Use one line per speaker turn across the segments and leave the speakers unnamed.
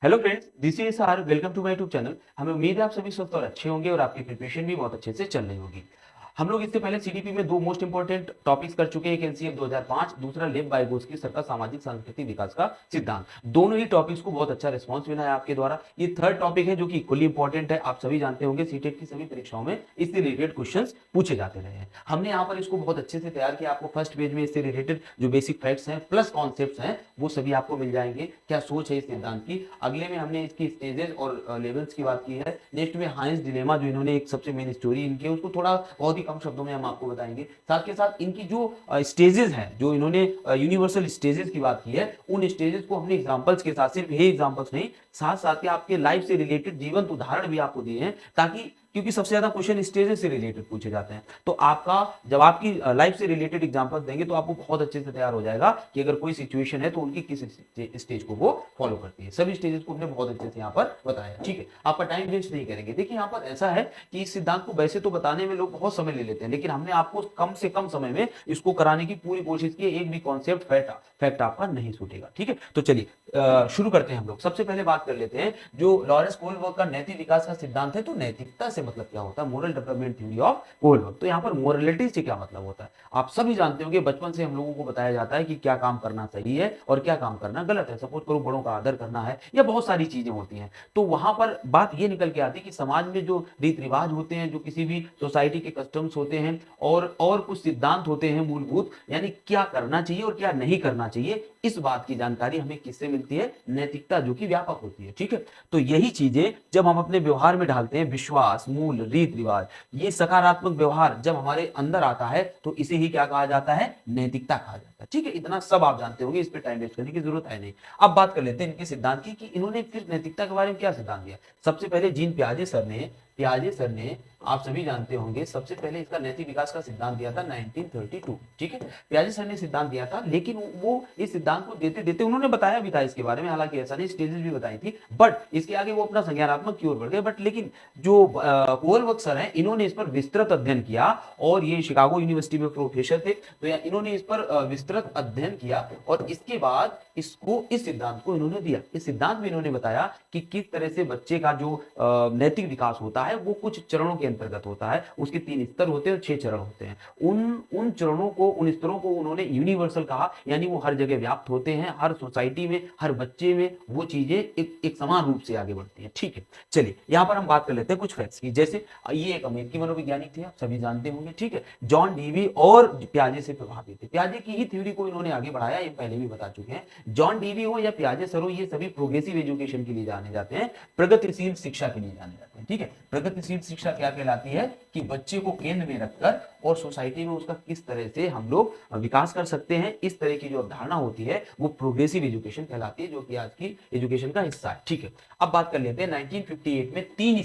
Hello friends, this is our welcome to my YouTube channel. हमें उम्मीद है आप सभी स्वस्थ और अच्छे होंगे और आपकी प्रिपरेशन भी बहुत अच्छे से चल रही होगी। हम लोग इससे पहले सीडीपी में दो मोस्ट इंपॉर्टेंट टॉपिक्स कर चुके हैं, एक एनसीएफ 2005, दूसरा लेव वाइगोत्स्की सर का सामाजिक सांस्कृतिक विकास का सिद्धांत। दोनों ही टॉपिक्स को बहुत अच्छा रिस्पांस मिला है आपके द्वारा। ये थर्ड टॉपिक है जो कि इक्वली इंपॉर्टेंट है। आप सभी जानते होंगे सीटेट की सभी परीक्षाओं में इससे रिलेटेड क्वेश्चंस पूछे जाते रहे हैं। हमने यहाँ पर इसको बहुत अच्छे से तैयार किया। आपको फर्स्ट पेज में इससे रिलेटेड जो बेसिक फैक्ट्स हैं प्लस कॉन्सेप्ट्स हैं वो सभी आपको मिल जाएंगे। क्या सोच है इस सिद्धांत की, अगले में हमने इसकी स्टेजेस और लेवल्स की बात की है। नेक्स्ट में हाइंस डिलेमा, जो इन्होंने एक सबसे मेन स्टोरी इनकी उसको थोड़ा बहुत ही कम शब्दों में हम आपको बताएंगे। साथ के साथ इनकी जो स्टेजेस हैं, जो इन्होंने यूनिवर्सल स्टेजेस की बात की है, उन स्टेजेस को हमने एग्जांपल्स के साथ, सिर्फ ये एग्जांपल्स नहीं, साथ साथ के आपके लाइफ से रिलेटेड जीवंत उदाहरण भी आपको दिए हैं, ताकि क्योंकि सबसे ज्यादा क्वेश्चन स्टेजेस से रिलेटेड पूछे जाते हैं। तो आपका जब आपकी लाइफ से रिलेटेड एग्जांपल्स देंगे तो आपको बहुत अच्छे से तैयार हो जाएगा कि अगर कोई सिचुएशन है तो उनकी किस स्टेज को वो फॉलो करती है। सभी स्टेजेस को हमने बहुत अच्छे से यहाँ पर बताया। ठीक है, आपका टाइम वेस्ट नहीं करेंगे। देखिए यहाँ पर ऐसा है कि इस सिद्धांत को वैसे तो बताने में लोग बहुत समय ले लेते हैं, लेकिन हमने आपको कम से कम समय में इसको कराने की पूरी कोशिश की। एक भी कॉन्सेप्ट फैक्ट आपका नहीं छूटेगा। ठीक है, तो चलिए शुरू करते हैं हम लोग। सबसे पहले बात कर लेते हैं जो लॉरेंस कोहलबर्ग का नैतिक विकास का सिद्धांत है। तो नैतिकता से मतलब क्या होता है, moral development theory of Kohlberg. तो यहाँ पर मोरलिटी से क्या मतलब होता है, आप सभी जानते होंगे, बचपन से हम लोगों को बताया जाता है कि क्या काम करना सही है और क्या काम करना गलत है। सपोज करो बड़ों का आदर करना है, या बहुत सारी चीजें होती हैं। तो वहां पर बात ये निकल के आती है कि समाज में जो रीति रिवाज होते हैं, जो किसी भी सोसाइटी के कस्टम्स होते हैं, और कुछ सिद्धांत होते हैं मूलभूत, यानी क्या करना चाहिए और क्या नहीं करना चाहिए, इस बात की जानकारी हमें किससे मिलती है, नैतिकता, जो कि व्यापक होती है। ठीक है, तो यही चीजें जब हम अपने व्यवहार में ढालते हैं, विश्वास, मूल, रीत रिवाज, ये सकारात्मक व्यवहार जब हमारे अंदर आता है तो इसे ही क्या कहा जाता है, नैतिकता कहा जाता है। ठीक है, इतना सब आप जानते होंगे, इस पे टाइम वेस्ट करने की जरूरत है नहीं। अब बात कर लेते हैं इनके सिद्धांत की कि इन्होंने फिर नैतिकता के बारे में क्या सिद्धांत दिया। सबसे पहले जीन पियाजे सर ने आप सभी जानते होंगे, सबसे पहले इसका नैतिक विकास का सिद्धांत दिया था 1932। ठीक है, पियाजे सर ने सिद्धांत दिया था, लेकिन वो इस सिद्धांत को देते देते उन्होंने बताया भी था इसके बारे में, हालांकि ऐसा नहीं, स्टेजेस भी बताई थी, बट इसके आगे वो अपना संज्ञानात्मक की ओर बढ़ गए। बट लेकिन जो कोहलबर्ग सर हैं, इन्होंने इस पर विस्तृत अध्ययन किया, और ये शिकागो यूनिवर्सिटी में प्रोफेसर थे, तो इन्होंने इस पर विस्तृत अध्ययन किया, और इसके बाद इस सिद्धांत को इन्होंने दिया। इस सिद्धांत में इन्होंने बताया कि किस तरह से बच्चे का जो नैतिक विकास होता है वो कुछ चरणों के अंतर्गत होता है। उसके 3 स्तर होते हैं और 6 चरण होते हैं। उन चरणों को, उन स्तरों को उन्होंने यूनिवर्सल कहा, यानी वो हर जगह व्याप्त होते हैं, हर सोसाइटी में, हर बच्चे में वो चीजें एक समान रूप से आगे बढ़ती हैं। ठीक है, चलिए यहाँ पर हम बात कर लेते हैं कुछ फैक्ट्स की। जैसे ये एक अमेरिकी मनोवैज्ञानिक थे, आप सभी जानते होंगे। ठीक है, जॉन डीवी और पियाजे से प्रभावित थे। पियाजे की ही थ्योरी को इन्होंने आगे बढ़ाया, ये पहले भी बता चुके हैं। जॉन डीवी हो या पियाजे सर हो, ये सभी प्रोग्रेसिव एजुकेशन के लिए जाने जाते हैं, प्रगतिशील शिक्षा के लिए जाने जाते हैं। ठीक है, प्रगतिशील शिक्षा क्या कहलाती है कि बच्चे को केंद्र में रखकर और सोसाइटी में उसका किस तरह से हम लोग विकास कर सकते हैं, इस तरह की जो अवधारणा होती है वो प्रोग्रेसिव एजुकेशन कहलाती है, जो कि आज की एजुकेशन का हिस्सा है। ठीक है, अब बात कर लेते हैं 1958 में 3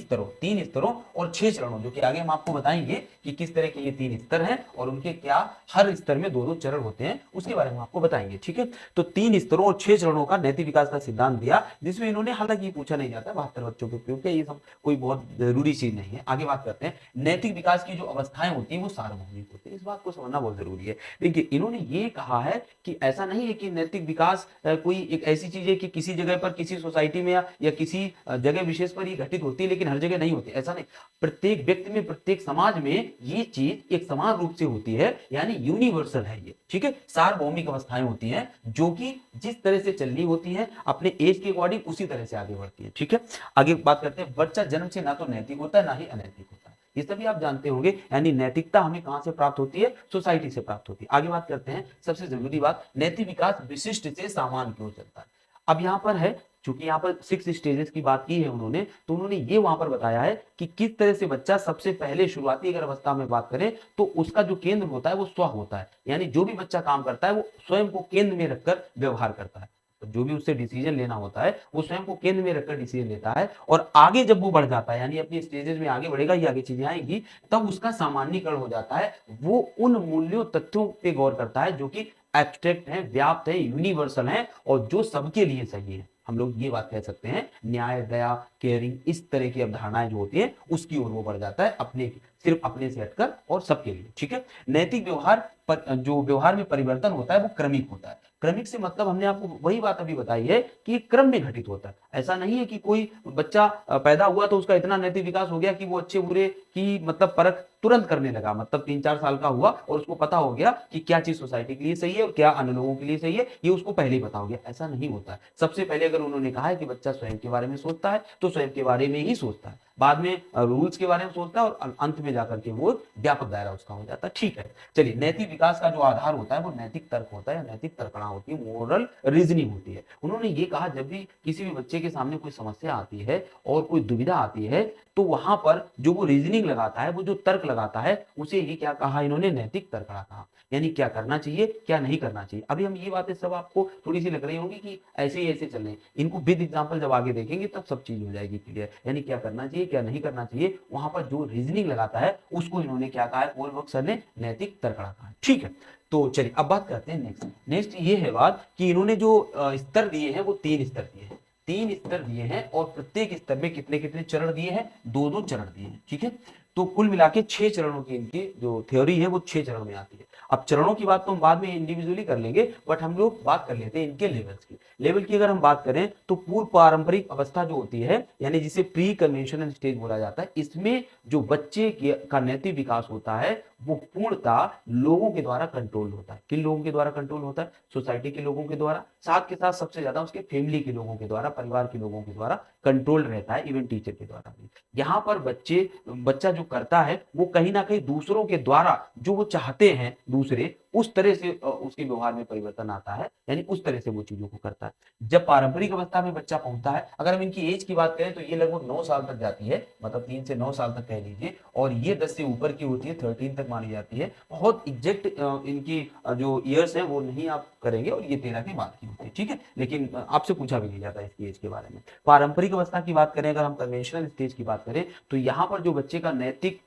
स्तरों और 6 चरणों, जो कि आगे हम आपको बताएंगे कि किस तरह के ये 3 स्तर हैं और उनके क्या हर स्तर में 2-2 चरण होते हैं, उसके बारे में आपको बताएंगे। ठीक है, तो 3 स्तरों और 6 चरणों का नैतिक विकास का सिद्धांत दिया, जिसमें इन्होंने, हालांकि ये पूछा नहीं जाता 72 बच्चों के उपयोग किया, ये सब कोई बहुत जरूरी चीज नहीं है। आगे बात करते हैं, नैतिक विकास की जो अवस्थाएं होती है वो सार्वभौमिक होती है। इस बात को समझना बहुत जरूरी है। देखिए, इन्होंने ये कहा है कि ऐसा नहीं है कि नैतिक विकास कोई एक ऐसी चीज है कि किसी जगह पर, किसी सोसाइटी में या किसी जगह विशेष पर ये घटित होती है, लेकिन हर जगह नहीं होती, ऐसा नहीं। प्रत्येक व्यक्ति में, प्रत्येक समाज में ये चीज एक समान रूप से होती है, यानी यूनिवर्सल है ये। ठीक है, सार्वभौमिक अवस्थाएं होती हैं, जो कि जिस तरह से चलनी होती है अपने एज के अकॉर्डिंग, उसी तरह से आगे बढ़ती है। ठीक है, आगे बात करते हैं, बच्चा जन्म से ना तो नैतिक होता है ना ही अनैतिक होता है, ये सभी आप जानते होंगे। यानी नैतिकता हमें कहां से प्राप्त होती है, सोसाइटी से प्राप्त होती है। आगे बात करते हैं, सबसे जरूरी बात, नैतिक विकास विशिष्ट से सामान्य की ओर चलता है। अब यहां पर है, चूंकि यहाँ पर 6 स्टेजेस की बात की है उन्होंने, तो उन्होंने ये वहां पर बताया है कि किस तरह से बच्चा सबसे पहले शुरुआती अगर अवस्था में बात करें तो उसका जो केंद्र होता है वो स्व होता है, यानी जो भी बच्चा काम करता है वो स्वयं को केंद्र में रखकर व्यवहार करता है। तो जो भी उससे डिसीजन लेना होता है वो स्वयं को केंद्र में रखकर डिसीजन लेता है, और आगे जब वो बढ़ जाता है, यानी अपनी स्टेजेस में आगे बढ़ेगा, ये आगे चीजें आएंगी, तब उसका सामान्यीकरण हो जाता है। वो उन मूल्यों, तथ्यों पे गौर करता है जो कि एब्स्ट्रैक्ट है, व्याप्त है, यूनिवर्सल है, और जो सबके लिए सही है। हम लोग ये बात कह सकते हैं, न्याय, दया, केयरिंग, इस तरह की अवधारणाएं जो होती है उसकी ओर वो बढ़ जाता है, अपने सिर्फ अपने से हटकर और सबके लिए, ठीक है। नैतिक व्यवहार पर जो व्यवहार में परिवर्तन होता है वो क्रमिक होता है। क्रमिक से मतलब हमने आपको वही बात अभी बताई है कि ये क्रम में घटित होता है। ऐसा नहीं है कि कोई बच्चा पैदा हुआ तो उसका इतना नैतिक विकास हो गया कि वो अच्छे बुरे की मतलब परख तुरंत करने लगा, मतलब 3-4 साल का हुआ और उसको पता हो गया कि क्या चीज सोसाइटी के लिए सही है और क्या अन्य लोगों के लिए सही है, ये उसको पहले ही पता हो गया। ऐसा नहीं होता है। सबसे पहले अगर उन्होंने कहा है कि बच्चा स्वयं के बारे में सोचता है तो स्वयं के बारे में ही सोचता है, बाद में रूल्स के बारे में सोचता है और अंत में जाकर के वो व्यापक दायरा उसका हो जाता है, ठीक है। चलिए, नैतिक विकास का जो आधार होता है वो नैतिक तर्क होता है या नैतिक तर्कणा होती है, मोरल रीजनिंग होती है। उन्होंने ये कहा जब भी किसी भी बच्चे के सामने कोई समस्या आती है और कोई दुविधा आती है तो वहां पर जो वो रीजनिंग लगाता है, वो जो तर्क लगाता है, उसे ही क्या कहा इन्होंने, नैतिक तर्कणा कहा। यानी क्या करना चाहिए क्या नहीं करना चाहिए। अभी हम ये बातें सब आपको थोड़ी सी लग रही होंगी कि ऐसे ही ऐसे चल रहे हैं, इनको विद एग्जांपल जब आगे देखेंगे तब सब चीज हो जाएगी क्लियर। यानी क्या करना चाहिए क्या नहीं करना चाहिए, वहां पर जो रीजनिंग लगाता है उसको इन्होंने क्या कहा है, कोलबर्ग सर ने नैतिक तर्कणा कहा, ठीक है। तो चलिए अब बात करते हैं नेक्स्ट ये है बात कि इन्होंने जो स्तर दिए हैं वो 3 स्तर दिए हैं, 3 स्तर दिए हैं और प्रत्येक स्तर में कितने कितने चरण दिए हैं, 2-2 चरण दिए हैं, ठीक है। तो कुल मिला के 6 चरणों की इनकी जो थ्योरी है वो 6 चरणों में आती है। अब चरणों की बात तो हम बाद में इंडिविजुअली कर लेंगे, बट हम लोग बात कर लेते हैं इनके लेवल्स की। लेवल की अगर हम बात करें तो पूर्व पारंपरिक अवस्था जो होती है, यानी जिसे प्री कन्वेंशनल स्टेज बोला जाता है, इसमें जो बच्चे का नैतिक विकास होता है वो पूर्णतः लोगों के द्वारा कंट्रोल होता है। किन लोगों के द्वारा कंट्रोल होता है, सोसाइटी के लोगों के द्वारा, साथ के साथ सबसे ज्यादा उसके फैमिली के लोगों के द्वारा, परिवार के लोगों के द्वारा कंट्रोल रहता है, इवन टीचर के द्वारा भी। यहाँ पर बच्चा जो करता है वो कहीं ना कहीं दूसरों के द्वारा जो वो चाहते हैं दूसरे, उस तरह से उसके व्यवहार में परिवर्तन आता है, यानी उस तरह से वो चीजों को करता है। जब पारंपरिक अवस्था में बच्चा पहुंचा है, अगर हम इनकी एज की बात करें तो ये लगभग 9 साल तक जाती है, मतलब 3 से 9 साल तक कह लीजिए, और ये 10 से ऊपर की होती है, 13 तक मानी जाती है। बहुत एग्जैक्ट इनकी जो ईयर्स है वो नहीं आप करेंगे और ये 13 के बाद की होती है, ठीक है। लेकिन आपसे पूछा भी नहीं जाता इसकी एज के बारे में। पारंपरिक अवस्था की बात करें, अगर हम कन्वेंशनल स्टेज की बात करें, तो यहाँ पर जो बच्चे का नैतिक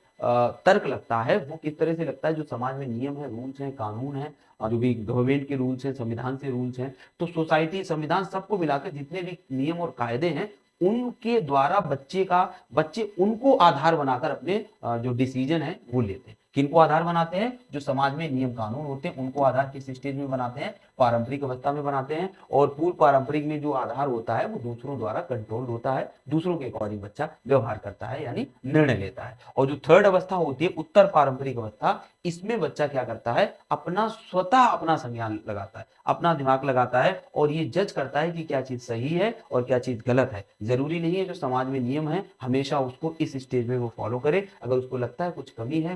तर्क लगता है वो किस तरह से लगता है, जो समाज में नियम है, रूल्स हैं, कानून है, और जो भी गवर्नमेंट के रूल्स हैं, संविधान से रूल्स हैं, तो सोसाइटी, संविधान, सबको मिलाकर जितने भी नियम और कायदे हैं उनके द्वारा बच्चे उनको आधार बनाकर अपने जो डिसीजन है वो लेते हैं। किनको आधार बनाते हैं, जो समाज में नियम कानून होते हैं उनको आधार किस स्टेज में बनाते हैं, पारंपरिक अवस्था में बनाते हैं। और पूर्व पारंपरिक में जो आधार होता है वो दूसरों द्वारा कंट्रोल होता है, दूसरों के अकॉर्डिंग बच्चा व्यवहार करता है, यानी निर्णय लेता है। और जो थर्ड अवस्था होती है, उत्तर पारंपरिक अवस्था, इसमें बच्चा क्या करता है, अपना संज्ञान लगाता है, अपना दिमाग लगाता है और ये जज करता है कि क्या चीज सही है और क्या चीज गलत है। जरूरी नहीं है जो समाज में नियम है हमेशा उसको इस स्टेज में वो फॉलो करे। अगर उसको लगता है कुछ कमी है,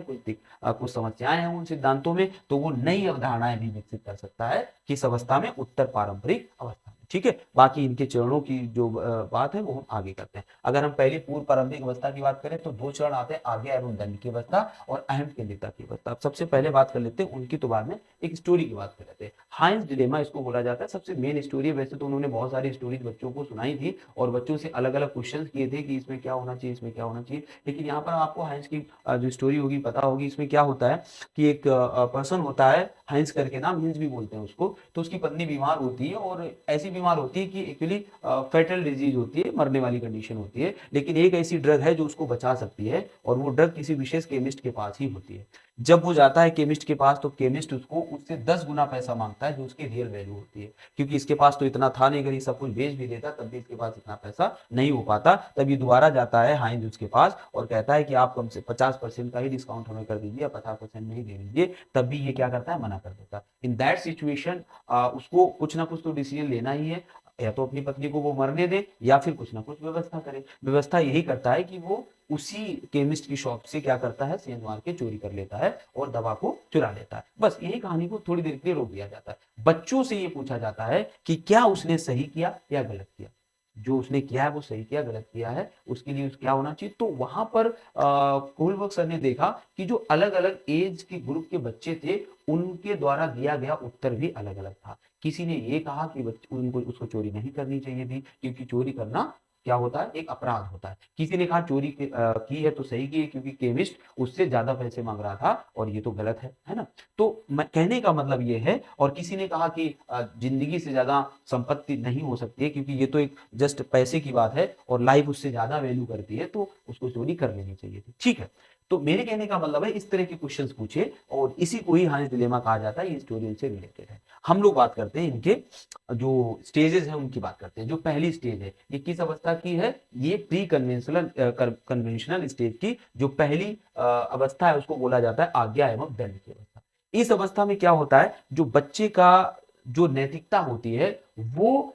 कुछ समस्याएं हैं उन सिद्धांतों में, तो वो नई अवधारणाएं भी विकसित कर सकता है किस अवस्था में, उत्तर पारंपरिक अवस्था में, ठीक है। बाकी इनके चरणों की जो बात है वो हम आगे करते हैं। अगर हम पहले पूर्व पारंपरिक अवस्था की बात करें तो 2 चरण आते हैं, आज्ञा एवं दंड की अवस्था और अहम केंद्रितता की अवस्था। अब सबसे पहले बात कर लेते हैं उनकी, तो बाद में एक स्टोरी की बात कर लेते हैं। हाइंस डिलेमा इसको बोला जाता है, सबसे मेन स्टोरी है। वैसे तो उन्होंने बहुत सारी स्टोरीज बच्चों को सुनाई थी और बच्चों से अलग अलग क्वेश्चन किए थे कि इसमें क्या होना चाहिए, इसमें क्या होना चाहिए। लेकिन यहाँ पर आपको हाइंस की जो स्टोरी होगी पता होगी। इसमें क्या होता है कि एक पर्सन होता है, हाइंस करके नाम, हिंस भी बोलते हैं उसको, तो उसकी पत्नी बीमार होती है और ऐसी बीमार होती है कि एक्चुअली फेटल डिजीज होती है, मरने वाली कंडीशन होती है। लेकिन एक ऐसी ड्रग है जो उसको बचा सकती है और वो ड्रग किसी विशेष केमिस्ट के पास ही होती है। जब वो जाता है केमिस्ट के पास तो केमिस्ट उससे 10 गुना पैसा मांगता है जो उसकी रियल वैल्यू होती है, क्योंकि इसके पास तो इतना था नहीं, अगर ये सब कुछ बेच भी देता तब भी इसके पास इतना पैसा नहीं हो पाता। तब ये दोबारा जाता है हाइंज उसके पास और कहता है कि आप कम से 50% का ही डिस्काउंट हमें कर दीजिए, 50% नहीं दे दीजिए। तब भी ये क्या करता है, मना कर देता है। इन दैट सिचुएशन उसको कुछ ना कुछ तो डिसीजन लेना ही है, या तो अपनी पत्नी को वो मरने दे या फिर कुछ ना कुछ व्यवस्था करे। व्यवस्था यही करता है कि वो उसी केमिस्ट की शॉप से क्या करता है, सेंध मार के चोरी कर लेता है और दवा को चुरा लेता है। बस यही कहानी को थोड़ी देर के लिए रोक दिया जाता है। बच्चों से ये पूछा जाता है कि क्या उसने सही किया या गलत किया, जो उसने किया है वो सही किया गलत किया है, उसके लिए क्या होना चाहिए। तो वहां पर कोलबर्ग सर ने देखा कि जो अलग अलग एज के ग्रुप के बच्चे थे उनके द्वारा दिया गया उत्तर भी अलग अलग था। किसी ने ये कहा कि उसको चोरी नहीं करनी चाहिए थी क्योंकि चोरी करना क्या होता है, एक अपराध होता है। किसी ने कहा चोरी की है तो सही की है क्योंकि केमिस्ट उससे ज्यादा पैसे मांग रहा था और ये तो गलत है ना। तो कहने का मतलब ये है। और किसी ने कहा कि जिंदगी से ज्यादा संपत्ति नहीं हो सकती है क्योंकि ये तो एक जस्ट पैसे की बात है और लाइफ उससे ज्यादा वैल्यू करती है, तो उसको चोरी कर लेनी चाहिए थी, ठीक है। तो मेरे कहने का मतलब है इस तरह के क्वेश्चंस पूछे और इसी को ही हंस डिलेमा कहा जाता है। ये स्टोरी उनसे रिलेटेड है। हम लोग बात करते हैं इनके जो स्टेजेस हैं उनकी बात करते हैं। जो पहली स्टेज है ये किस अवस्था की है? ये प्री कन्वेंशनल स्टेज की जो पहली अवस्था है उसको बोला जाता है आज्ञा एवं दंड की अवस्था। इस अवस्था में क्या होता है, जो बच्चे का जो नैतिकता होती है वो,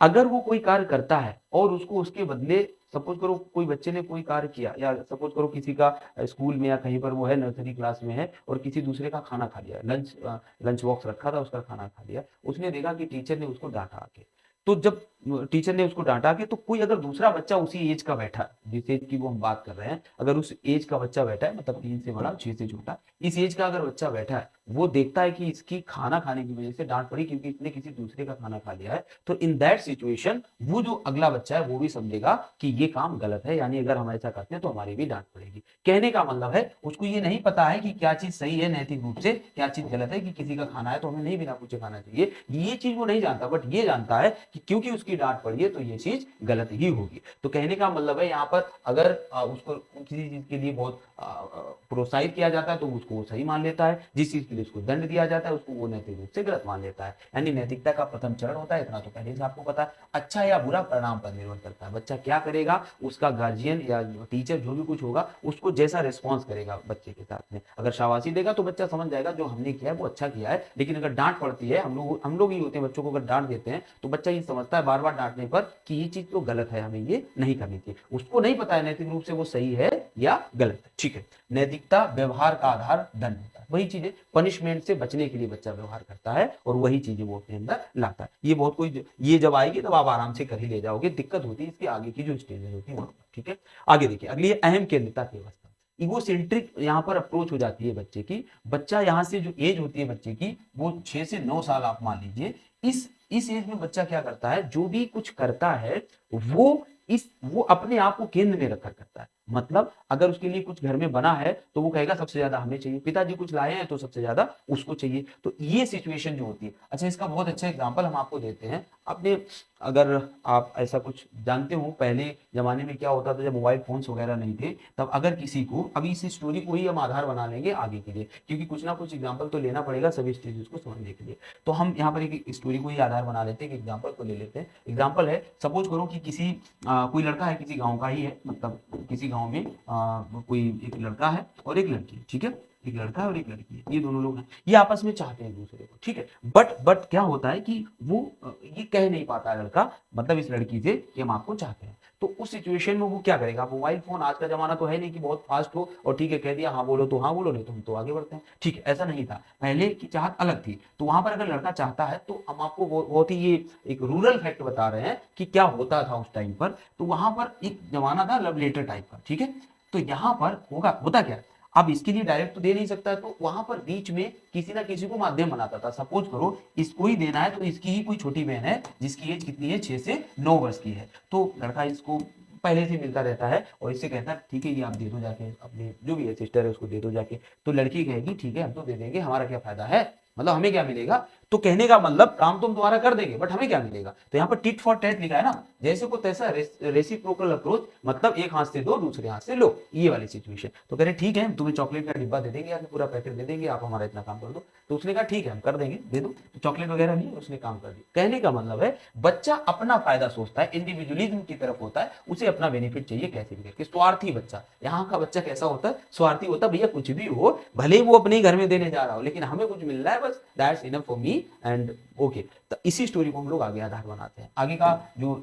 अगर वो कोई कार्य करता है और उसको उसके बदले, सपोज करो कोई बच्चे ने कोई कार्य किया, या सपोज करो किसी का स्कूल में या कहीं पर वो है नर्सरी क्लास में है और किसी दूसरे का खाना खा लिया, लंच बॉक्स रखा था उसका खाना खा लिया, उसने देखा कि टीचर ने उसको डांटा आके। तो जब टीचर ने उसको डांटा के, तो कोई अगर दूसरा बच्चा उसी एज का बैठा, जिस एज की वो हम बात कर रहे हैं, अगर उस एज का बच्चा बैठा है, मतलब 3 से बड़ा 6 से छोटा, इस एज का अगर बच्चा बैठा है, वो देखता है कि इसकी खाना खाने की वजह से डांट पड़ी क्योंकि इसने किसी दूसरे का खाना खा लिया है, तो इन दैट सिचुएशन वो जो अगला बच्चा है वो भी समझेगा कि ये काम गलत है, यानी अगर हम ऐसा करते हैं तो हमारी भी डांट पड़ेगी। कहने का मतलब है उसको ये नहीं पता है कि क्या चीज सही है नैतिक रूप से, क्या चीज गलत है, कि किसी का खाना है तो हमें नहीं बिना पूछे खाना चाहिए, ये चीज वो नहीं जानता, बट ये जानता है कि क्योंकि उसकी डांट पड़ी है तो ये चीज गलत ही होगी। तो कहने का मतलब है यहाँ पर अगर उसको किसी चीज के लिए बहुत प्रोत्साहित किया जाता है तो उसको वो सही मान लेता है, जिस चीज के लिए उसको दंड दिया जाता है उसको वो नैतिक रूप से गलत मान लेता है। यानी नैतिकता का प्रथम चरण होता है, इतना तो पहले से आपको पता है। अच्छा या बुरा परिणाम पर निर्भर करता है, बच्चा क्या करेगा, उसका गार्जियन या टीचर जो भी कुछ होगा उसको जैसा रिस्पॉन्स करेगा बच्चे के साथ में। अगर शाबाशी देगा तो बच्चा समझ जाएगा जो हमने किया है वो अच्छा किया है, लेकिन अगर डांट पड़ती है, हम लोग ही होते हैं बच्चों को अगर डांट देते हैं तो बच्चा ये समझता है बार बार डांटने पर कि ये चीज तो गलत है, हमें ये नहीं करनी चाहिए। उसको नहीं पता है नैतिक रूप से वो सही है या गलत है। ठीक है, नैतिकता व्यवहार का आधार दंड होता है, वही चीजें पनिशमेंट से बचने के लिए बच्चा व्यवहार करता है और वही चीजें वो अपने अंदर लाता है। ये बहुत कोई, ये जब आएगी तब आप आराम से कर ही ले जाओगे, दिक्कत होती है इसकी आगे की जो स्टेजेस होती है। ठीक है, आगे देखिए अगली है अहम केंद्रिता की अवस्था। इगोसेंट्रिक यहाँ पर अप्रोच हो जाती है बच्चे की। बच्चा यहाँ से जो एज होती है बच्चे की वो 6 से 9 साल आप मान लीजिए। इस एज में बच्चा क्या करता है, जो भी कुछ करता है वो अपने आप को केंद्र में रखकर करता है। मतलब अगर उसके लिए कुछ घर में बना है तो वो कहेगा सबसे ज्यादा हमें चाहिए, पिताजी कुछ लाए हैं तो सबसे ज्यादा उसको चाहिए। तो ये सिचुएशन जो होती है, अच्छा इसका बहुत अच्छा एग्जांपल हम आपको देते हैं। आपने, अगर आप ऐसा कुछ जानते हो पहले जमाने में क्या होता था जब मोबाइल फोन्स वगैरह नहीं थे, तब अगर किसी को, अभी इस स्टोरी को ही हम आधार बना लेंगे आगे के लिए, क्योंकि कुछ ना कुछ एग्जाम्पल तो लेना पड़ेगा सभी स्टेजेस को समझने के लिए। तो हम यहाँ पर एक स्टोरी को ही आधार बना लेते हैं, एक एग्जाम्पल को ले लेते हैं। एग्जाम्पल है, सपोज करो कि किसी कोई लड़का है, किसी गाँव का ही है, मतलब किसी गाँव में कोई एक लड़का है और एक लड़की है। ठीक है, एक लड़का है और एक लड़की है, ये दोनों लोग हैं, ये आपस में चाहते हैं एक दूसरे को। ठीक है, बट क्या होता है कि वो ये कह नहीं पाता लड़का, मतलब इस लड़की से कि हम आपको चाहते हैं। तो उस सिचुएशन में वो क्या करेगा, मोबाइल फोन आज का जमाना तो है नहीं कि बहुत फास्ट हो और ठीक है कह दिया हाँ बोलो तो हाँ बोलो, नहीं तो हम तो आगे बढ़ते हैं। ठीक है, ऐसा नहीं था, पहले की चाहत अलग थी। तो वहां पर अगर लड़का चाहता है तो हम आपको बहुत ही ये एक रूरल फैक्ट बता रहे हैं कि क्या होता था उस टाइम पर। तो वहां पर एक जमाना था लव लेटर टाइप का। ठीक है, तो यहाँ पर होता क्या, अब इसके लिए डायरेक्ट तो दे नहीं सकता, तो वहां पर बीच में किसी ना किसी को माध्यम बनाता था। सपोज करो इसको ही देना है तो इसकी ही कोई छोटी बहन है जिसकी एज कितनी है, 6 से 9 वर्ष की है। तो लड़का इसको पहले से मिलता रहता है और इससे कहता है ठीक है ये आप दे दो जाके, अपने जो भी है सिस्टर है उसको दे दो जाके। तो लड़की कहेगी ठीक है हम तो दे देंगे, हमारा क्या फायदा है, मतलब हमें क्या मिलेगा। तो कहने का मतलब काम तो हम तुम्हारा कर देंगे बट हमें क्या मिलेगा। तो यहाँ पर टिट फॉर टैट लिखा है ना, जैसे को तैसा रेसिप्रोकल अप्रोच, मतलब एक हाथ से दो दूसरे हाथ से लो, ये वाली सिचुएशन। तो कह रहे ठीक है हम तुम्हें चॉकलेट का डिब्बा दे देंगे या पूरा पैकेट दे देंगे, आप हमारा इतना काम कर दो। तो उसने कहा ठीक है हम कर देंगे, दे दो। तो चॉकलेट वगैरह नहीं, उसने काम कर दिया। कहने का मतलब है बच्चा अपना फायदा सोचता है, इंडिविजुअलिज्म की तरफ होता है, उसे अपना बेनिफिट चाहिए कैसे भी करके। स्वार्थी बच्चा, यहाँ का बच्चा कैसा होता है, स्वार्थी होता है। भैया कुछ भी हो, भले ही वो अपने घर में देने जा रहा हो, लेकिन हमें कुछ मिल रहा है बस, that's enough for me and okay. तो इसी स्टोरी को हम लोग आगे आधार बनाते हैं।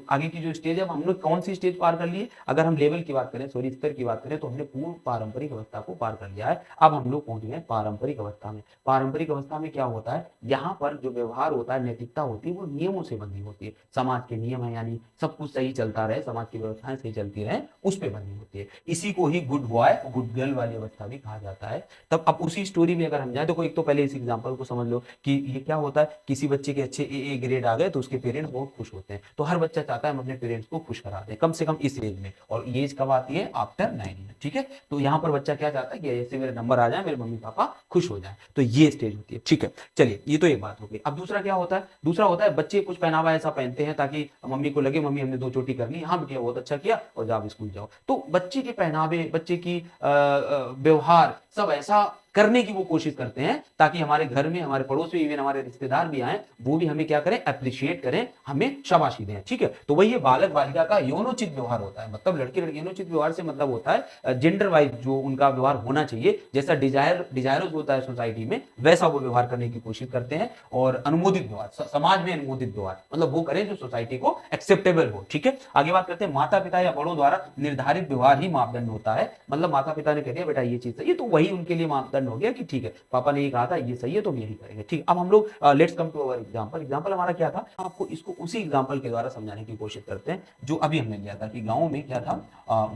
आगे की जो स्टेज है, हम लोग कौन सी स्टेज पार कर लिए, अगर हम लेवल की बात करें, सॉरी स्तर की बात करें, तो हमने पूर्ण पारंपरिक अवस्था को पार कर लिया है। अब हम लोग पहुंच गए पारंपरिक अवस्था में। पारंपरिक अवस्था में क्या होता है, यहाँ पर जो व्यवहार होता है, नैतिकता होती है, वो नियमों से बंधी होती है। समाज के नियम है, यानी सब कुछ सही चलता रहे, समाज की व्यवस्थाएं सही चलती रहे, उस पर बंधी होती है। इसी को ही गुड बॉय गुड गर्ल वाली अवस्था भी कहा जाता है। तब अब उसी स्टोरी में अगर हम जाए, तो एक तो पहले इस एग्जाम्पल को समझ लो कि ये क्या होता है, किसी बच्चे के अच्छे ए ग्रेड आ गए तो उसके पेरेंट्स बहुत खुश होते हैं। तो हर बच्चा चाहता है हम अपने पेरेंट्स को खुश करा दें, कम से कम इस एज में, और ये एज कब आती है? After 9 year. ठीक है, तो यहाँ पर बच्चा क्या चाहता है कि ऐसे मेरे नंबर आ जाए, मेरे मम्मी पापा खुश हो जाए, तो ये स्टेज होती है। ठीक है, चलिए ये तो एक बात हो गई। अब दूसरा क्या होता है? दूसरा होता है बच्चे कुछ पहनावा ऐसा पहनते हैं ताकि मम्मी को लगे मम्मी हमने 2 चोटी कर ली, हाँ बेटिया बहुत अच्छा किया, और जाओ स्कूल जाओ। तो बच्चे के पहनावे, बच्चे की व्यवहार सब ऐसा करने की वो कोशिश करते हैं ताकि हमारे घर में, हमारे पड़ोस में, इवन हमारे रिश्तेदार भी आए, वो भी हमें क्या करें? अप्रिशिएट करें, हमें शाबाशी दें। ठीक है, तो वही ये बालक बालिका का यौनोचित व्यवहार होता है। मतलब लड़के लड़की यौनोचित व्यवहार से मतलब होता है जेंडर वाइज जो उनका व्यवहार होना चाहिए, जैसा डिजायरस होता है सोसाइटी में, वैसा वो व्यवहार करने की कोशिश करते हैं। और अनुमोदित व्यवहार, समाज में अनुमोदित व्यवहार, मतलब वो करें जो सोसाइटी को एक्सेप्टेबल हो। ठीक है, आगे बात करते हैं माता पिता या बड़ों द्वारा निर्धारित व्यवहार ही मापदंड होता है। मतलब माता पिता ने कह दिया बेटा ये चीज सही है, तो वही उनके लिए मापदंड हो गया कि ठीक है पापा ने ये कहा था ये सही है तो हम यही करेंगे। ठीक, अब हम लोग let's come to our example. Example हमारा क्या था? आपको इसको उसी एग्जांपल के द्वारा समझाने की कोशिश करते हैं जो अभी हमने लिया था कि गांव में क्या था,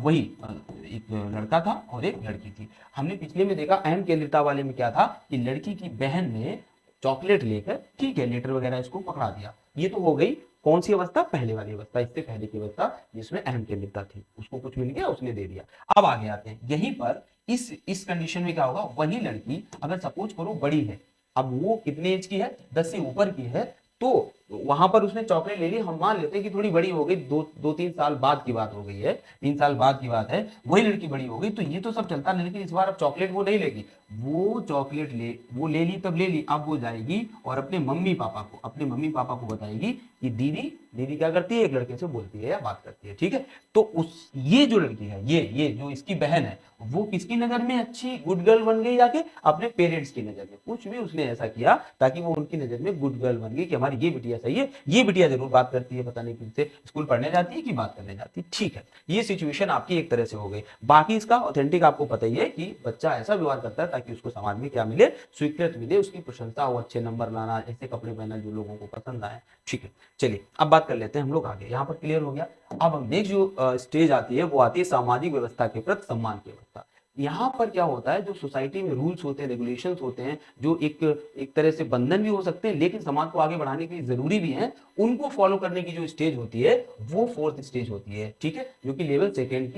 वही एक लड़का था और एक लड़की थी। हमने पिछले में देखा अहम केंद्रिता वाले में क्या था कि लड़की की बहन ने चॉकलेट लेकर, ठीक है, लेटर वगैरह इसको पकड़ा दिया। ये तो हो गई कौन सी अवस्था? पहले वाली अवस्था, इससे पहले की अवस्था जिसमें अहम केंद्रिता थी। उसको कुछ मिल गया, उसने दे दिया। अब आगे आते हैं, यहीं पर इस कंडीशन में क्या होगा? वही लड़की अगर सपोज करो बड़ी है, अब वो कितने एज की है? 10 से ऊपर की है, तो वहां पर उसने चॉकलेट ले ली। हम मान लेते हैं कि थोड़ी बड़ी हो गई, 2-3 साल बाद की बात हो गई है, 3 साल बाद की बात है, वही लड़की बड़ी हो गई, तो ये तो सब चलता, लेकिन इस बार अब चॉकलेट वो नहीं लेगी। वो चॉकलेट वो ले ली, तब ले ली, अब वो जाएगी और अपने मम्मी पापा को बताएगी कि दीदी क्या करती है? एक लड़के से बोलती है या बात करती है। ठीक है, तो ये जो लड़की है, ये जो इसकी बहन है, वो किसकी नजर में अच्छी गुड गर्ल बन गई? जाके अपने पेरेंट्स की नजर में। कुछ भी उसने ऐसा किया ताकि वो उनकी नजर में गुड गर्ल बन गई कि हमारी ये बिटिया सही है, ये बिटिया जरूर बात करती है, पता नहीं किनसे स्कूल पढ़ने जाती है कि बात करने जाती है। ठीक है, ये सिचुएशन आपकी एक तरह से हो गई। बाकी इसका ऑथेंटिक आपको पता ही है कि बच्चा ऐसा व्यवहार करता है ताकि उसको समाज में क्या मिले? स्वीकृत मिले, उसकी प्रशंसा हो, अच्छे नंबर लाना, ऐसे कपड़े पहनना जो लोगों को पसंद आए। ठीक है, चलिए अब बात कर लेते हैं हम लोग आगे। यहाँ पर क्लियर हो गया। अब नेक्स्ट जो स्टेज आती है वो आती है सामाजिक व्यवस्था के प्रति सम्मान की व्यवस्था। यहाँ पर क्या होता है? जो सोसाइटी में रूल्स होते हैं, रेगुलेशंस होते हैं, जो एक तरह से बंधन भी हो सकते हैं लेकिन समाज को आगे बढ़ाने के लिए जरूरी भी है, उनको फॉलो करने की जो स्टेज होती है वो 4th स्टेज होती है। ठीक है, जो कि लेवल सेकंड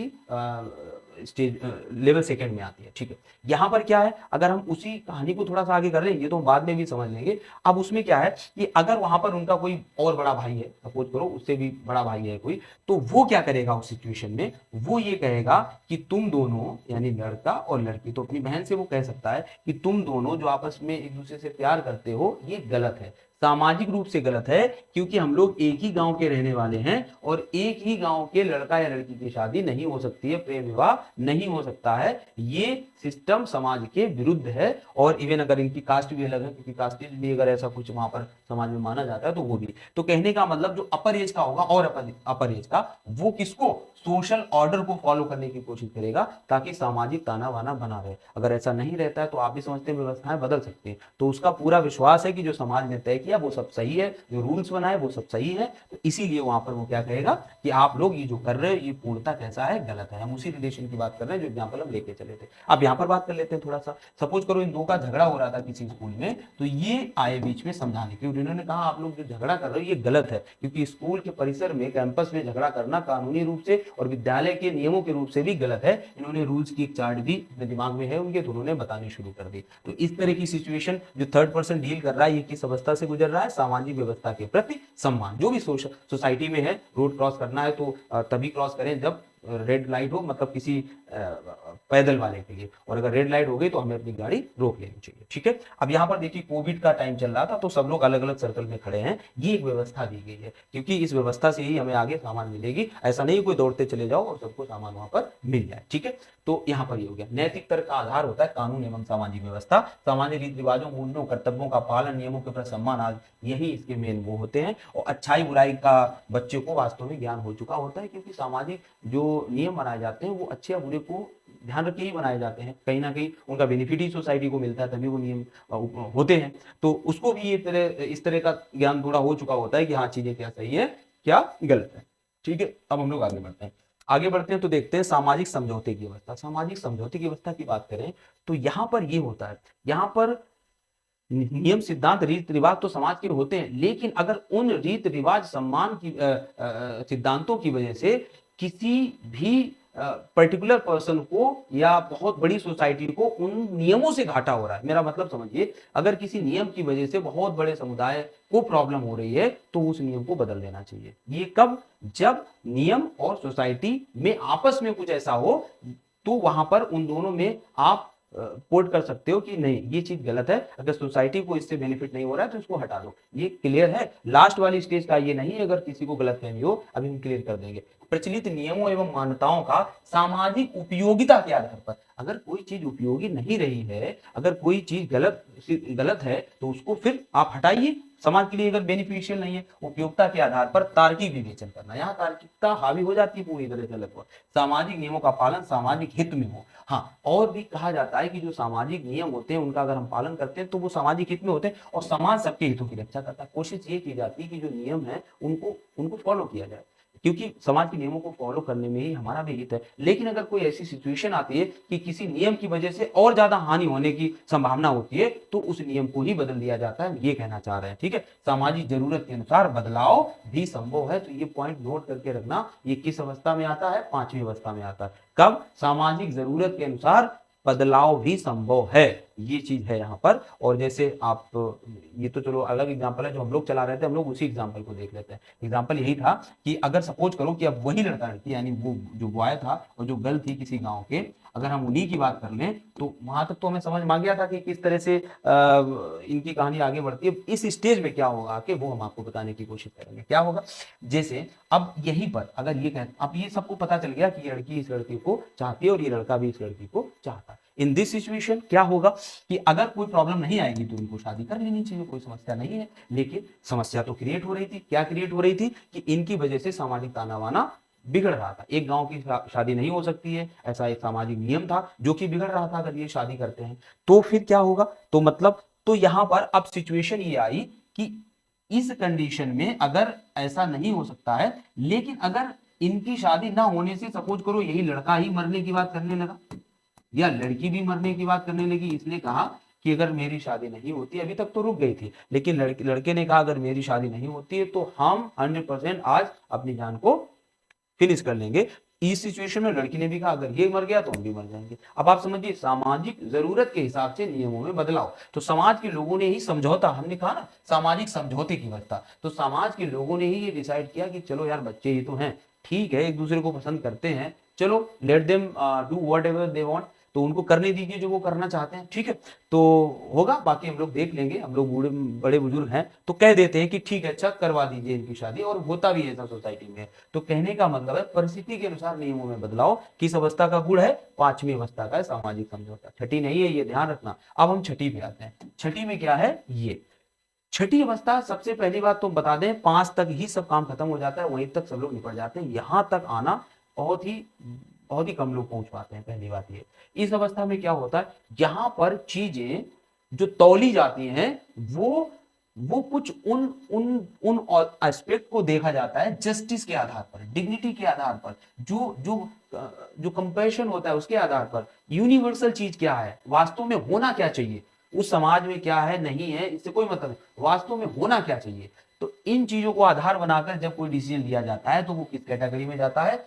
में आती है। ठीक है, यहाँ पर क्या है? अगर हम उसी कहानी को थोड़ा सा आगे कर लें, ये तो हम बाद में भी समझ लेंगे। अब उसमें क्या है कि अगर वहां पर उनका कोई और बड़ा भाई है, सपोज करो उससे भी बड़ा भाई है कोई, तो वो क्या करेगा उस सिचुएशन में? वो ये कहेगा कि तुम दोनों, यानी लड़का और लड़की, तो अपनी बहन से वो कह सकता है कि तुम दोनों जो आपस में एक दूसरे से प्यार करते हो ये गलत है, सामाजिक रूप से गलत है, क्योंकि हम लोग एक ही गांव के रहने वाले हैं और एक ही गांव के लड़का या लड़की की शादी नहीं हो सकती है, प्रेम विवाह नहीं हो सकता है। ये सिस्टम समाज के विरुद्ध है। और इवन अगर इनकी कास्ट भी अलग है, क्योंकि कास्टेज भी अगर ऐसा कुछ वहां पर समाज में माना जाता है तो वो भी, तो कहने का मतलब जो अपर एज का होगा और अपर एज का, वो किसको? सोशल ऑर्डर को फॉलो करने की कोशिश करेगा ताकि सामाजिक ताना बाना बना रहे। अगर ऐसा नहीं रहता है तो आप भी समझते हैं व्यवस्थाएं बदल सकती हैं। तो उसका पूरा विश्वास है कि जो समाज ने तय किया वो सब सही है, जो रूल्स बनाए वो सब सही है, तो इसीलिए वहां पर वो क्या कहेगा कि आप लोग ये जो कर रहे हो ये पूर्णता कैसा है? गलत है। हम उसी रिलेशन की बात कर रहे हैं जो एग्जाम्पल हम लेके चले थे। अब यहाँ पर बात कर लेते हैं थोड़ा सा। सपोज करो इन दो का झगड़ा हो रहा था किसी स्कूल में, तो ये आए बीच में समझाने के, उन्होंने कहा आप लोग जो झगड़ा कर रहे हो ये गलत है, क्योंकि स्कूल के परिसर में, कैंपस में झगड़ा करना कानूनी रूप से और विद्यालय के नियमों के रूप से भी गलत है। इन्होंने रूल्स की एक चार्ट भी अपने दिमाग में है उनके, तो उन्होंने बतानी शुरू कर दी। तो इस तरह की सिचुएशन जो थर्ड पर्सन डील कर रहा है ये किस अवस्था से गुजर रहा है? सामाजिक व्यवस्था के प्रति सम्मान। जो भी सोसाइटी में है, रोड क्रॉस करना है तो तभी क्रॉस करें जब रेड लाइट हो, मतलब किसी पैदल वाले के लिए, और अगर रेड लाइट हो गई तो हमें अपनी गाड़ी रोक लेनी चाहिए। ठीक है, अब यहाँ पर देखिए कोविड का टाइम चल रहा था तो सब लोग अलग अलग सर्कल में खड़े हैं, ये एक व्यवस्था दी गई है, क्योंकि इस व्यवस्था से ही हमें आगे सामान मिलेगी। ऐसा नहीं कोई दौड़ते चले जाओ और सबको सामान वहां पर मिल जाए। ठीक है, तो यहाँ पर ये हो गया। नैतिक तर्क का आधार होता है कानून एवं सामाजिक व्यवस्था, सामान्य रीति रिवाजों, मूल्यों, कर्तव्यों का पालन, नियमों के प्रति सम्मान, आज यही इसके मेन वो होते हैं। और अच्छाई बुराई का बच्चे को वास्तव में ज्ञान हो चुका होता है, क्योंकि सामाजिक जो नियम बनाए जाते हैं वो अच्छे या बुरे को ध्यान रख के ही बनाए जाते हैं। कहीं ना कहीं उनका बेनिफिट ही सोसाइटी को मिलता है, तभी वो नियम होते हैं। तो उसको भी इस तरह का ज्ञान थोड़ा हो चुका होता है कि हाँ चीजें क्या सही है क्या गलत है। ठीक है, अब हम लोग आगे बढ़ते हैं तो देखते हैं सामाजिक समझौते की व्यवस्था। सामाजिक समझौते की व्यवस्था की बात करें तो यहाँ पर ये होता है, यहाँ पर नियम सिद्धांत रीति रिवाज तो समाज के होते हैं, लेकिन अगर उन रीति रिवाज सम्मान की सिद्धांतों की वजह से किसी भी पर्टिकुलर पर्सन को या बहुत बड़ी सोसाइटी को उन नियमों से घाटा हो रहा है, मेरा मतलब समझिए, अगर किसी नियम की वजह से बहुत बड़े समुदाय को प्रॉब्लम हो रही है तो उस नियम को बदल देना चाहिए। ये कब? जब नियम और सोसाइटी में आपस में कुछ ऐसा हो तो वहां पर उन दोनों में आप कोट कर सकते हो कि नहीं ये चीज गलत है, अगर सोसाइटी को इससे बेनिफिट नहीं हो रहा है तो इसको हटा दो। ये क्लियर है? लास्ट वाली स्टेज का ये नहीं, अगर किसी को गलतफहमी हो अभी हम क्लियर कर देंगे। प्रचलित नियमों एवं मान्यताओं का सामाजिक उपयोगिता के आधार पर, अगर कोई चीज उपयोगी नहीं रही है, अगर कोई चीज गलत है तो उसको फिर आप हटाइए, समाज के लिए अगर बेनिफिशियल नहीं है। उपयोगिता के आधार पर तार्किक विवेचन करना, यहाँ तार्किकता हावी हो जाती है पूरी तरह से लगभग। सामाजिक नियमों का पालन सामाजिक हित में हो। हाँ, और भी कहा जाता है कि जो सामाजिक नियम होते हैं उनका अगर हम पालन करते हैं तो वो सामाजिक हित में होते हैं और समाज सबके हितों की रक्षा करता है। कोशिश ये की जाती है कि जो नियम है उनको फॉलो किया जाए, क्योंकि समाज के नियमों को फॉलो करने में ही हमारा भी हित है। लेकिन अगर कोई ऐसी सिचुएशन आती है कि किसी नियम की वजह से और ज्यादा हानि होने की संभावना होती है तो उस नियम को ही बदल दिया जाता है, ये कहना चाह रहे हैं। ठीक है, सामाजिक जरूरत के अनुसार बदलाव भी संभव है, तो ये पॉइंट नोट करके रखना। ये किस अवस्था में आता है? 5वीं अवस्था में आता है। कब? सामाजिक जरूरत के अनुसार बदलाव भी संभव है, ये चीज है यहाँ पर। और जैसे आप, ये तो चलो अलग एग्जांपल है जो हम लोग चला रहे थे, हम लोग उसी एग्जांपल को देख लेते हैं। एग्जांपल यही था कि अगर सपोज करो कि अब वही लड़का लड़की, यानी वो जो बॉय था और जो गर्ल थी किसी गांव के, अगर हम उन्हीं की बात कर लें तो वहां तक तो हमें समझ में आ गया था कि किस तरह से इनकी कहानी आगे बढ़ती है। इस स्टेज में क्या होगा कि वो हम आपको बताने की कोशिश करेंगे। क्या होगा? जैसे अब यहीं पर अगर ये कहते, अब ये सबको पता चल गया कि ये लड़की इस लड़की को चाहती है और ये लड़का भी इस लड़की को चाहता है। इन दिस सिचुएशन क्या होगा कि अगर कोई प्रॉब्लम नहीं आएगी तो इनको शादी कर लेनी चाहिए, कोई समस्या नहीं है। लेकिन समस्या तो क्रिएट हो रही थी। क्या क्रिएट हो रही थी? कि इनकी वजह से सामाजिक ताना बाना बिगड़ रहा था। एक गांव की शादी नहीं हो सकती है, ऐसा एक सामाजिक नियम था जो कि बिगड़ रहा था। अगर ये शादी करते हैं तो फिर क्या होगा? तो मतलब, तो यहां पर अब सिचुएशन ये आई कि इस कंडीशन में अगर ऐसा नहीं हो सकता है, लेकिन अगर इनकी शादी ना होने से सपोज करो यही लड़का ही मरने की बात करने लगा या लड़की भी मरने की बात करने लगी, इसने कहा कि अगर मेरी शादी नहीं होती, अभी तक तो रुक गई थी, लेकिन लड़के ने कहा अगर मेरी शादी नहीं होती है तो हम 100% आज अपनी जान को फिनिश कर लेंगे। इस सिचुएशन में लड़की ने भी कहा अगर ये मर गया तो हम भी मर जाएंगे। अब आप समझिए, सामाजिक जरूरत के हिसाब से नियमों में बदलाव। तो समाज के लोगों ने ही समझौता, हमने कहा ना सामाजिक समझौते की व्यवस्था, तो समाज के लोगों ने ही ये डिसाइड किया कि चलो यार बच्चे ही तो हैं, ठीक है, एक दूसरे को पसंद करते हैं, चलो let them do what ever they want, तो उनको करने दीजिए जो वो करना चाहते हैं। ठीक है, तो होगा, बाकी हम लोग देख लेंगे। हम लोग बड़े बुजुर्ग हैं तो कह देते हैं कि ठीक है अच्छा करवा दीजिए इनकी शादी, और होता भी ऐसा सोसाइटी में। तो कहने का मतलब है परिस्थिति के अनुसार नियमों में बदलाव किस अवस्था का गुण है? 5वीं अवस्था का है, सामाजिक समझौता। छठी नहीं है, ये ध्यान रखना। अब हम छठी पे आते हैं। छठी में क्या है? ये छठी अवस्था, सबसे पहली बात तो बता दें 5 तक ही सब काम खत्म हो जाता है, वहीं तक सब लोग निपट जाते हैं। यहां तक आना बहुत ही कम लोग पहुंच पाते हैं। पहली बात ये, इस अवस्था में क्या होता है, यहाँ पर चीजें जो तौली जाती हैं वो कुछ उन उन उन एस्पेक्ट को देखा जाता है जस्टिस के आधार पर, डिग्निटी के आधार पर, जो जो जो कंपैशन होता है उसके आधार पर। यूनिवर्सल चीज क्या है, वास्तव में होना क्या चाहिए, उस समाज में क्या है नहीं है इससे कोई मतलब नहीं, वास्तव में होना क्या चाहिए। तो इन चीजों को आधार बनाकर जब कोई डिसीजन लिया जाता है तो वो किस कैटेगरी में जाता है?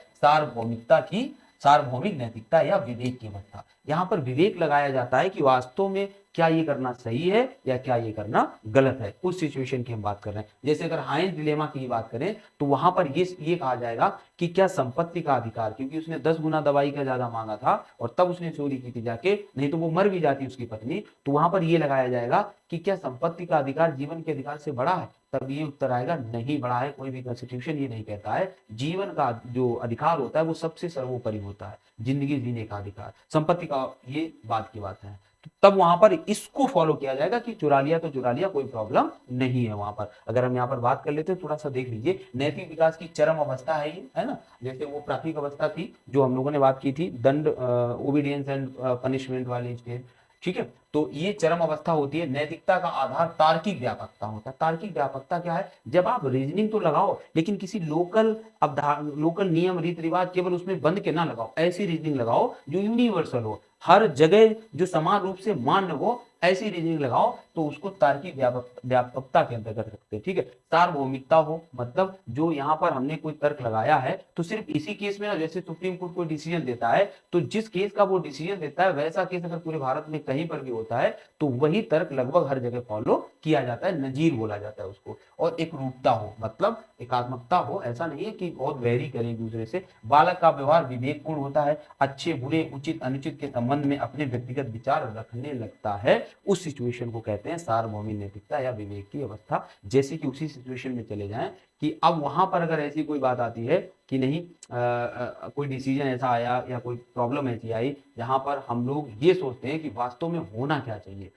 सार्वभौमिक नैतिकता या विवेक की अवस्था। यहाँ पर विवेक लगाया जाता है कि वास्तव में क्या ये करना सही है या क्या ये करना गलत है। उस सिचुएशन की हम बात कर रहे हैं। जैसे अगर हाइंस डिलेमा की बात करें तो वहां पर ये कहा जाएगा कि क्या संपत्ति का अधिकार, क्योंकि उसने 10 गुना दवाई का ज्यादा मांगा था और तब उसने चोरी की थी जाके, नहीं तो वो मर भी जाती उसकी पत्नी। तो वहां पर ये लगाया जाएगा कि क्या संपत्ति का अधिकार जीवन के अधिकार से बड़ा है? तब ये उत्तर आएगा नहीं बड़ा है। कोई भी कॉन्स्टिट्यूशन ये नहीं कहता है। जीवन का जो अधिकार होता है वो सबसे सर्वोपरि होता है, जिंदगी जीने का अधिकार, संपत्ति का, ये बात की बात है। तो तब वहां पर इसको फॉलो किया जाएगा कि चुरा लिया तो चुरा लिया, कोई प्रॉब्लम नहीं है वहां पर। अगर हम यहाँ पर बात कर लेते हैं, थोड़ा सा देख लीजिए, नैतिक विकास की चरम अवस्था है ये, है ना। जैसे वो प्राथमिक अवस्था थी जो हम लोगों ने बात की थी, दंड, ओबीडियंस एंड पनिशमेंट वाली स्टेज, ठीक है। तो ये चरम अवस्था होती है। नैतिकता का आधार तार्किक व्यापकता होता है। तार्किक व्यापकता क्या है? जब आप रीजनिंग तो लगाओ लेकिन किसी लोकल नियम रीति रिवाज केवल उसमें बंद के ना लगाओ, ऐसी रीजनिंग लगाओ जो यूनिवर्सल हो, हर जगह जो समान रूप से मान्य हो, ऐसी रीजनिंग लगाओ तो उसको तार्किक व्यापकता के अंतर्गत रखते हैं। ठीक है, सार्वभौमिकता हो मतलब जो यहाँ पर हमने कोई तर्क लगाया है तो सिर्फ इसी केस में ना, जैसे सुप्रीम कोर्ट कोई डिसीजन देता है तो जिस केस का वो डिसीजन देता है वैसा केस अगर पूरे भारत में कहीं पर भी होता है तो वही तर्क लगभग हर जगह फॉलो किया जाता है, नजीर बोला जाता है उसको। और एक रूपता हो मतलब एकात्मकता हो, ऐसा नहीं है कि बहुत वैरी करे एक दूसरे से। बालक का व्यवहार विवेकपूर्ण होता है, अच्छे बुरे उचित अनुचित के संबंध में अपने व्यक्तिगत विचार रखने लगता है, उस सिचुएशन को कहते हैं सार्वभौमिक नैतिकता या विवेक की अवस्था। जैसे कि उसी सिचुएशन में चले जाएं कि अब वहां पर अगर ऐसी कोई बात आती है कि नहीं कोई डिसीजन ऐसा आया या कोई प्रॉब्लम ऐसी आई जहां पर हम लोग ये सोचते हैं कि वास्तव में होना क्या चाहिए,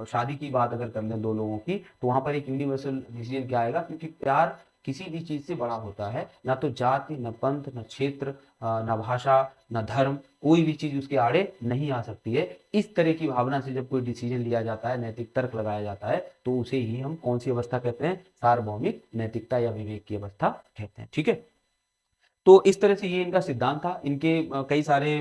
शादी की बात अगर कर लें दो लोगों की, तो वहां पर एक यूनिवर्सल डिसीजन क्या आएगा, क्योंकि प्यार किसी भी चीज से बड़ा होता है, ना तो जाति न पंथ न क्षेत्र न भाषा न धर्म, कोई भी चीज उसके आड़े नहीं आ सकती है। इस तरह की भावना से जब कोई डिसीजन लिया जाता है, नैतिक तर्क लगाया जाता है, तो उसे ही हम कौन सी अवस्था कहते हैं? सार्वभौमिक नैतिकता या विवेक की अवस्था कहते हैं। ठीक है, तो इस तरह से ये इनका सिद्धांत था। इनके कई सारे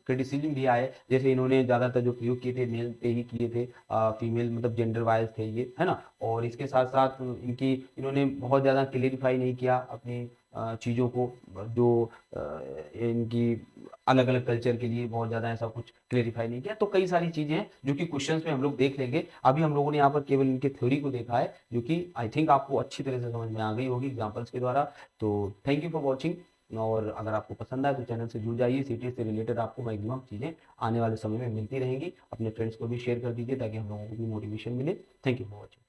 क्रिटिसिज्म भी आए, जैसे इन्होंने ज्यादातर जो प्रयोग किए थे मेल पे ही किए थे, फीमेल मतलब जेंडर वाइज थे ये, है ना। और इसके साथ साथ इन्होंने बहुत ज्यादा क्लियरिफाई नहीं किया अपनी चीजों को, जो इनकी अलग अलग कल्चर के लिए बहुत ज्यादा ऐसा कुछ क्लियरिफाई नहीं किया। तो कई सारी चीजें हैं जो कि क्वेश्चंस में हम लोग देख लेंगे। अभी हम लोगों ने यहाँ पर केवल इनके थ्योरी को देखा है, जो कि आई थिंक आपको अच्छी तरह से समझ में आ गई होगी एग्जाम्पल्स के द्वारा। तो थैंक यू फॉर वॉचिंग। और अगर आपको पसंद आए तो चैनल से जुड़ जाइए। सिटी से रिलेटेड आपको मैक्सिमम चीज़ें आने वाले समय में मिलती रहेंगी। अपने फ्रेंड्स को भी शेयर कर दीजिए ताकि हम लोगों को भी मोटिवेशन मिले। Thank you for watching.